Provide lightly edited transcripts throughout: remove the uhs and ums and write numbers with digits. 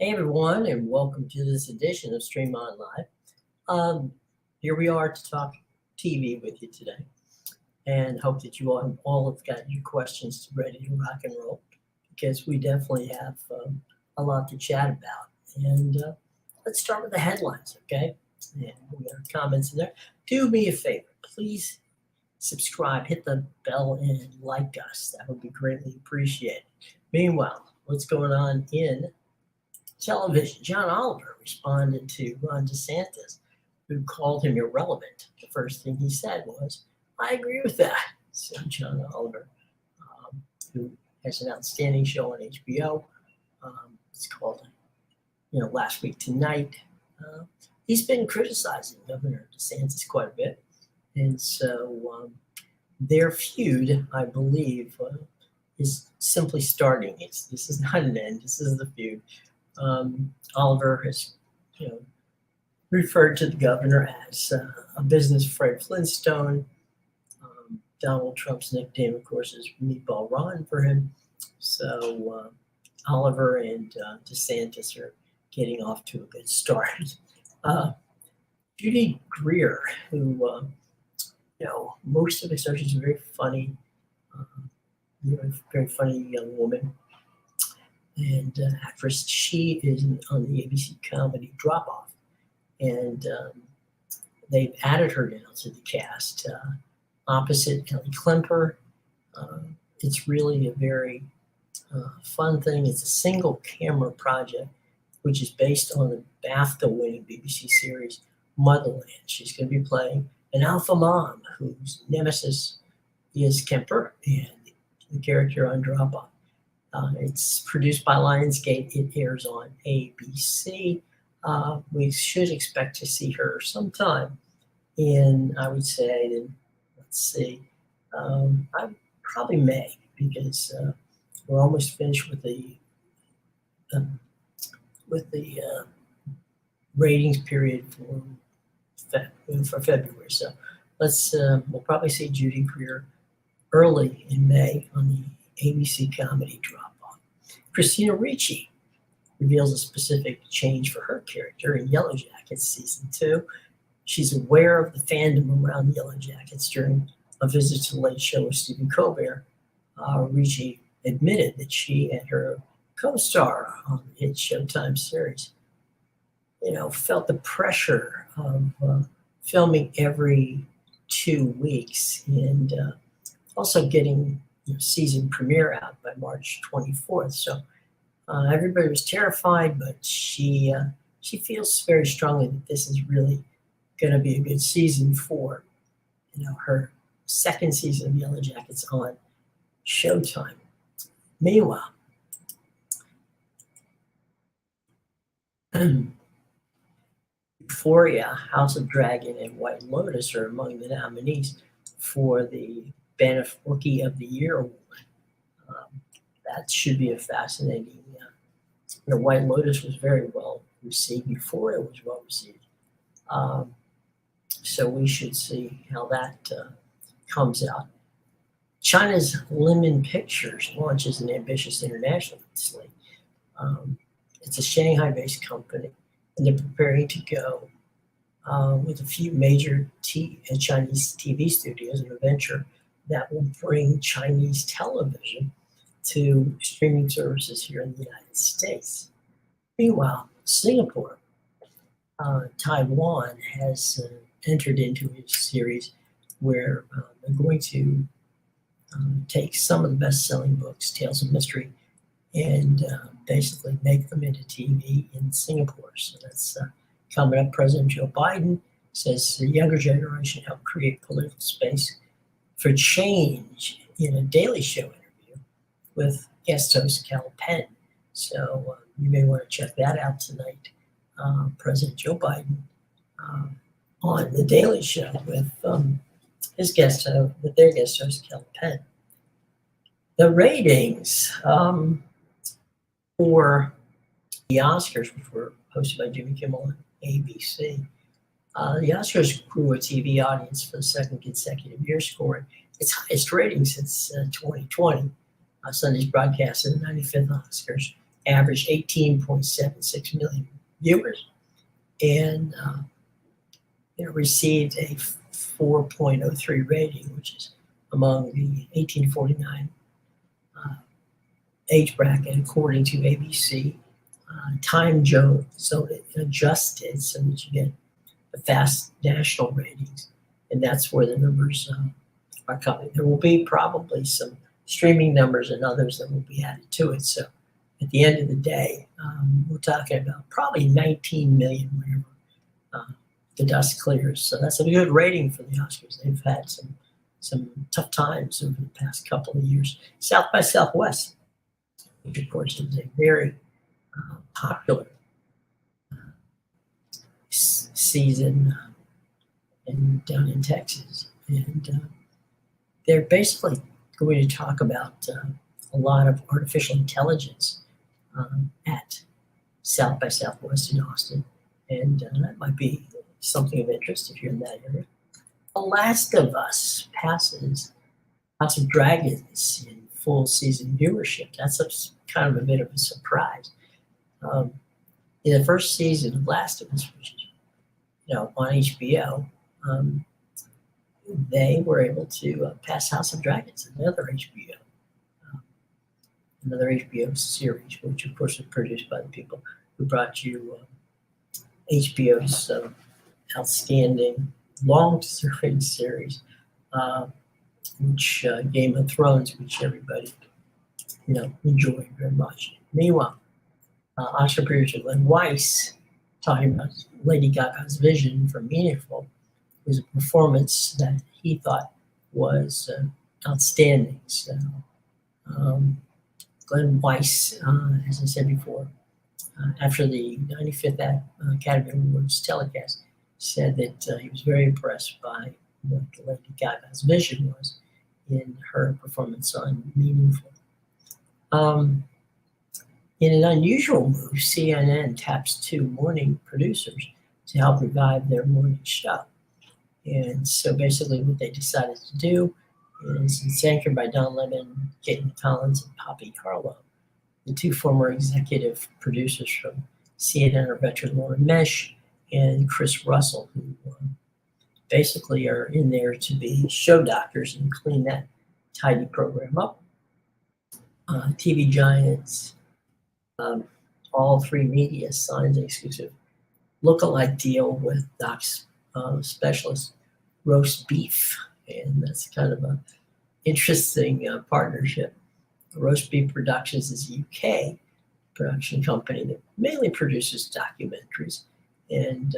Hey everyone, and welcome to this edition of Stream On Live. Here we are to talk TV with you today, and hope that you all have got your questions ready to rock and roll, because we definitely have a lot to chat about. And let's start with the headlines, okay? And we got comments in there. Do me a favor, please subscribe, hit the bell, and like us. That would be greatly appreciated. Meanwhile, what's going on in television? John Oliver responded to Ron DeSantis, who called him irrelevant. The first thing he said was, I agree with that. So John Oliver, who has an outstanding show on HBO, it's called, Last Week Tonight. He's been criticizing Governor DeSantis quite a bit. And so their feud, I believe, is simply starting. This is not an end. This is the feud. Oliver has, referred to the governor as a business Fred Flintstone. Donald Trump's nickname, of course, is Meatball Ron for him. So Oliver and DeSantis are getting off to a good start. Judy Greer, who, most of us know she's a very funny, very funny young woman and actress. She is on the ABC comedy Drop Off, and they've added her now to the cast opposite Ellie Klemper. It's really a very fun thing. It's a single camera project, which is based on the BAFTA-winning BBC series Motherland. She's going to be playing an alpha mom whose nemesis is Kemper, and the character on Drop Off. It's produced by Lionsgate. It airs on ABC. We should expect to see her sometime in, I would say, probably May, because we're almost finished with the ratings period for February. So we'll probably see Judy Greer early in May on the ABC comedy Drop Off. Christina Ricci reveals a specific change for her character in Yellow Jackets season 2. She's aware of the fandom around Yellow Jackets. During a visit to the Late Show with Stephen Colbert, Ricci admitted that she and her co-star on the hit Showtime series, felt the pressure of filming every 2 weeks and also getting season premiere out by March 24th. So everybody was terrified, but she feels very strongly that this is really going to be a good season for her second season of Yellow Jackets on Showtime. Meanwhile, Euphoria, House of Dragon, and White Lotus are among the nominees for the BAFTA Rookie of the Year award. That should be a fascinating. White Lotus was very well received. Euphoria was well received. So we should see how that comes out. China's Lemon Pictures launches an ambitious international slate. It's a Shanghai-based company, and they're preparing to go with a few major Chinese TV studios in a venture that will bring Chinese television to streaming services here in the United States. Meanwhile, Singapore, Taiwan has entered into a series where they're going to take some of the best-selling books, Tales of Mystery, and basically make them into TV in Singapore. So that's coming up. President Joe Biden says the younger generation helped create political space for change in a Daily Show interview with guest host Kal Penn. So you may want to check that out tonight. President Joe Biden on the Daily Show with their guest host Kal Penn. The ratings for the Oscars, which were hosted by Jimmy Kimmel on ABC, the Oscars grew a TV audience for the second consecutive year, scoring its highest rating since 2020. Sunday's broadcast of the 95th Oscars averaged 18.76 million viewers, and received a 4.03 rating, which is among the 18 to 49 age bracket, according to ABC. Time zone adjusted so that you get the fast national ratings, and that's where the numbers are coming. There will be probably some streaming numbers and others that will be added to it. So at the end of the day, we're talking about probably 19 million whenever the dust clears. So that's a good rating for the Oscars. They've had some tough times over the past couple of years. South by Southwest, which of course is a very popular season down in Texas, and they're basically going to talk about a lot of artificial intelligence at South by Southwest in Austin, and that might be something of interest if you're in that area. The Last of Us passes House of Dragons in full season viewership. That's kind of a bit of a surprise. In the first season of Last of Us, which is on HBO, they were able to pass House of Dragons, another HBO series, which of course was produced by the people who brought you HBO's outstanding long-serving series, which Game of Thrones, which everybody enjoyed very much. Meanwhile, Oscar producer Glenn Weiss, talking about Lady Gaga's vision for Meaningful, was a performance that he thought was outstanding. So Glenn Weiss, as I said before, after the 95th Academy Awards telecast, said that he was very impressed by what Lady Gaga's vision was in her performance on Meaningful. In an unusual move, CNN taps 2 morning producers to help revive their morning show. And so basically what they decided to do is it's anchored by Don Lemon, Caitlin Collins, and Poppy Harlow, the 2 former executive producers from CNN are veteran Lauren Mesh and Chris Russell, who basically are in there to be show doctors and clean that tidy program up. TV giants, all 3 media signed an exclusive lookalike deal with Doc's specialist Roast Beef, and that's kind of an interesting partnership. Roast Beef Productions is a UK production company that mainly produces documentaries, and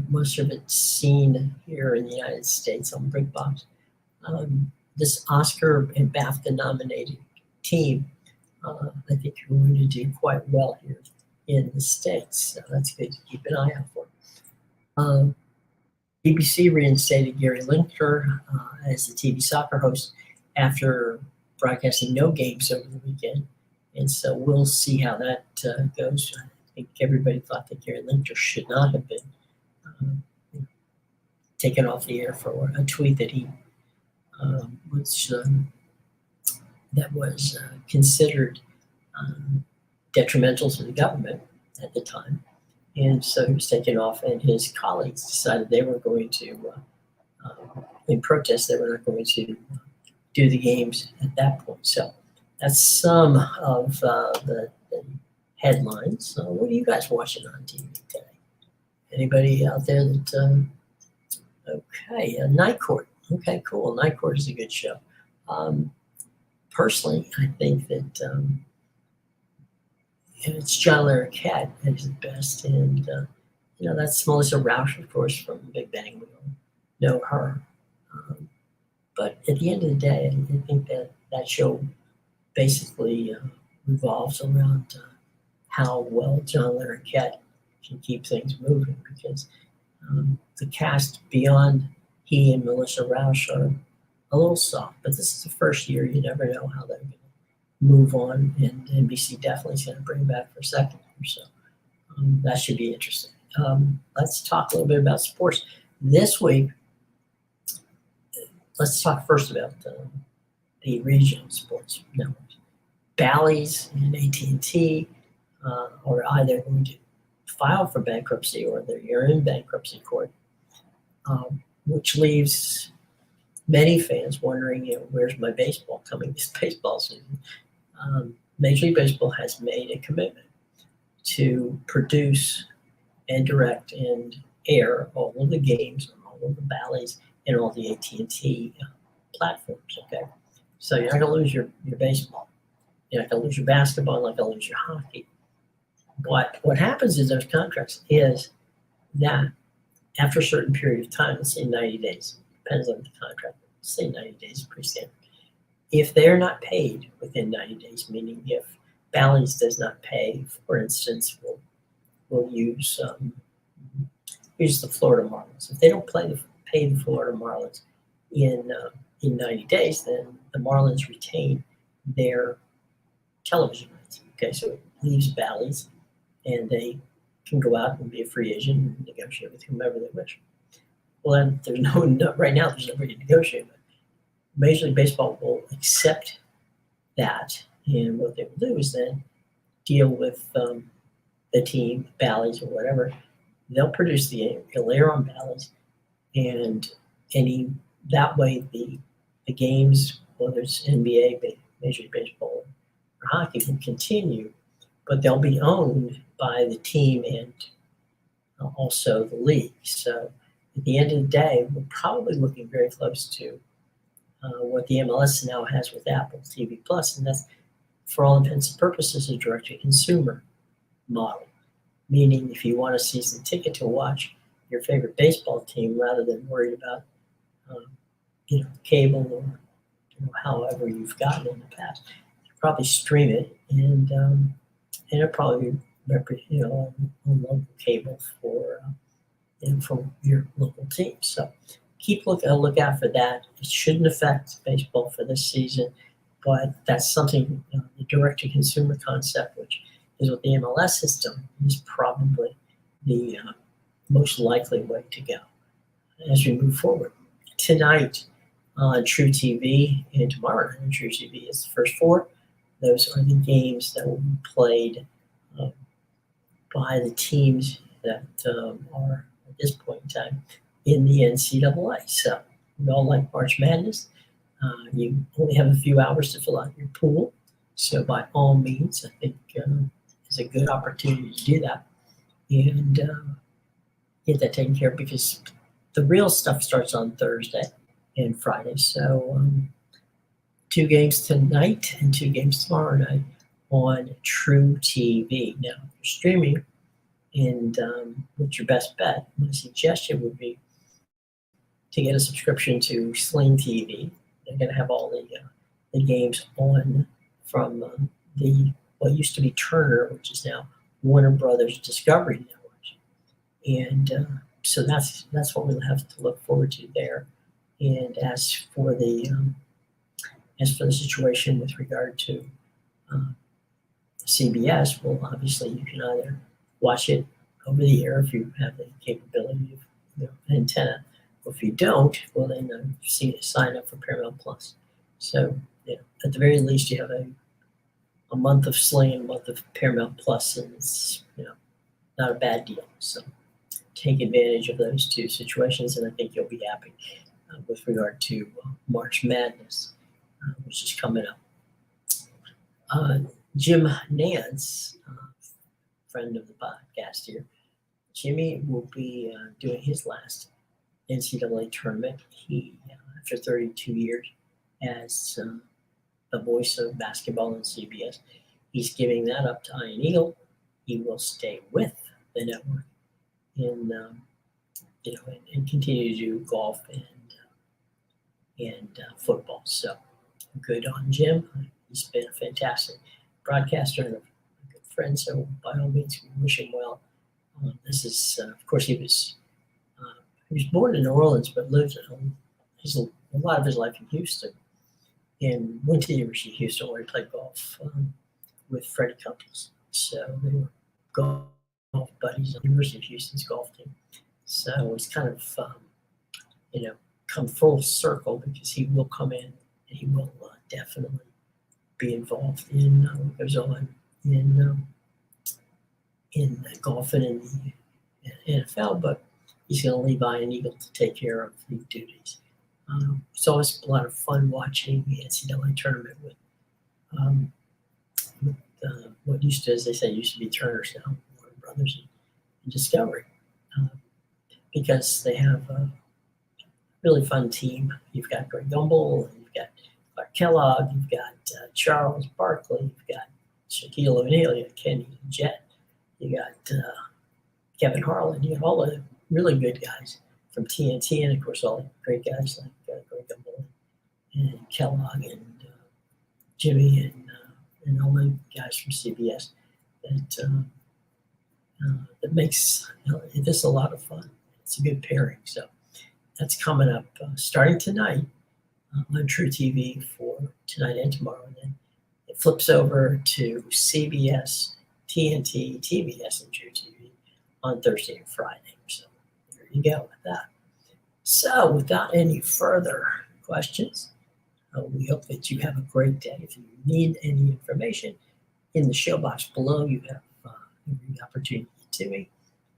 most of it's seen here in the United States on BritBox. This Oscar and BAFTA nominated team, I think you're going to do quite well here in the States. So that's good to keep an eye out for. BBC reinstated Gary Lineker as the TV soccer host after broadcasting no games over the weekend. And so we'll see how that goes. I think everybody thought that Gary Lineker should not have been taken off the air for a tweet that he that was considered detrimental to the government at the time. And so he was taken off, and his colleagues decided they were going to, in protest, they were not going to do the games at that point. So that's some of the headlines. What are you guys watching on TV today? Anybody out there that, okay, Night Court. Okay, cool. Night Court is a good show. Personally, I think that it's John Larroquette at his best, and that's Melissa Rauch, of course, from Big Bang. We all know her, but at the end of the day, I think that show basically revolves around how well John Larroquette can keep things moving, because the cast beyond he and Melissa Rauch are a little soft, but this is the first year. You never know how they're going to move on, and NBC definitely is going to bring back for a second year, so that should be interesting. Let's talk a little bit about sports this week. Let's talk first about the regional sports networks. Bally's and AT&T are either going to file for bankruptcy or you're in bankruptcy court, which leaves many fans wondering, where's my baseball coming this baseball season? Major League Baseball has made a commitment to produce and direct and air all of the games on all of the Bally's and all the AT&T platforms, okay? So you're not going to lose your baseball. You're not going to lose your basketball, you're not going to lose your hockey. But what happens is those contracts is that after a certain period of time, let's say 90 days, depends on the contract, let's say 90 days is pretty standard. If they're not paid within 90 days, meaning if Bally's does not pay, for instance, we'll use the Florida Marlins. If they don't pay the Florida Marlins in 90 days, then the Marlins retain their television rights. Okay, so it leaves Bally's, and they can go out and be a free agent and negotiate with whomever they wish. Well, then there's right now there's nobody to negotiate with. Major League Baseball will accept that, and what they will do is then deal with the team, Bally's or whatever. They'll produce they'll air on Bally's, and that way the games, whether it's NBA, Major League Baseball, or hockey, will continue, but they'll be owned by the team and also the league. So at the end of the day, we're probably looking very close to what the MLS now has with Apple TV Plus, and that's, for all intents and purposes, a direct-to-consumer model. Meaning, if you want a season ticket to watch your favorite baseball team, rather than worried about cable or however you've gotten in the past, you probably stream it, and it'll probably be on local cable for your local team. So keep a lookout for that. It shouldn't affect baseball for this season, but that's something, the direct-to-consumer concept, which is what the MLS has done, is probably the most likely way to go as we move forward. Tonight on truTV and tomorrow night on truTV is the first four. Those are the games that will be played by the teams that are, at this point in time, in the NCAA. So we all like March Madness. You only have a few hours to fill out your pool. So by all means, I think it's a good opportunity to do that and get that taken care of, because the real stuff starts on Thursday and Friday. So 2 games tonight and 2 games tomorrow night on truTV. Now, if you're streaming, and what's your best bet? My suggestion would be to get a subscription to Sling TV. They're going to have all the games on from what used to be Turner, which is now Warner Brothers Discovery Network, and so that's what we'll have to look forward to there. And as for the situation with regard to CBS, well, obviously you can either watch it over the air if you have the capability of antenna. If you don't, well then sign up for Paramount Plus. So at the very least, you have a month of Sling and a month of Paramount Plus, and it's not a bad deal. So take advantage of those 2 situations, and I think you'll be happy with regard to March Madness, which is coming up. Jim Nance, friend of the podcast here, Jimmy will be doing his last NCAA tournament. He, after 32 years as the voice of basketball on CBS, he's giving that up to Ian Eagle. He will stay with the network and continue to do golf and football. So good on Jim. He's been a fantastic broadcaster and a good friend. So by all means, we wish him well. This is, of course, he was born in New Orleans, but lived a lot of his life in Houston, and went to the University of Houston, where he played golf with Freddie Couples. So they were golf buddies on the University of Houston's golf team. So it's kind of, come full circle, because he will come in and he will definitely be involved in what goes on in golf and in the NFL, but he's going to leave Ian Eagle to take care of the duties. It's always a lot of fun watching the NCAA tournament with what used to, as they say, used to be Turner's now, Warner Brothers and Discovery, because they have a really fun team. You've got Greg Gumbel, you've got Clark Kellogg, you've got Charles Barkley, you've got Shaquille O'Neal, you got Kenny Jet, you got Kevin Harlan, you got all the really good guys from TNT, and of course all the great guys like Greg Gumbel and Kellogg and Jimmy and all the guys from CBS. That makes this a lot of fun. It's a good pairing. So that's coming up starting tonight on True TV for tonight and tomorrow. And then it flips over to CBS, TNT, TBS, and True TV on Thursday and Friday. So there you go with that. So without any further questions, we hope that you have a great day. If you need any information, in the show box below, you have the opportunity to me.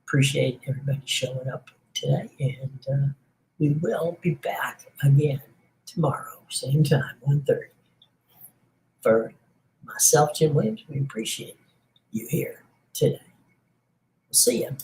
Appreciate everybody showing up today, and we will be back again tomorrow, same time, 1:30. For myself, Jim Williams, we appreciate you here today. We'll see you.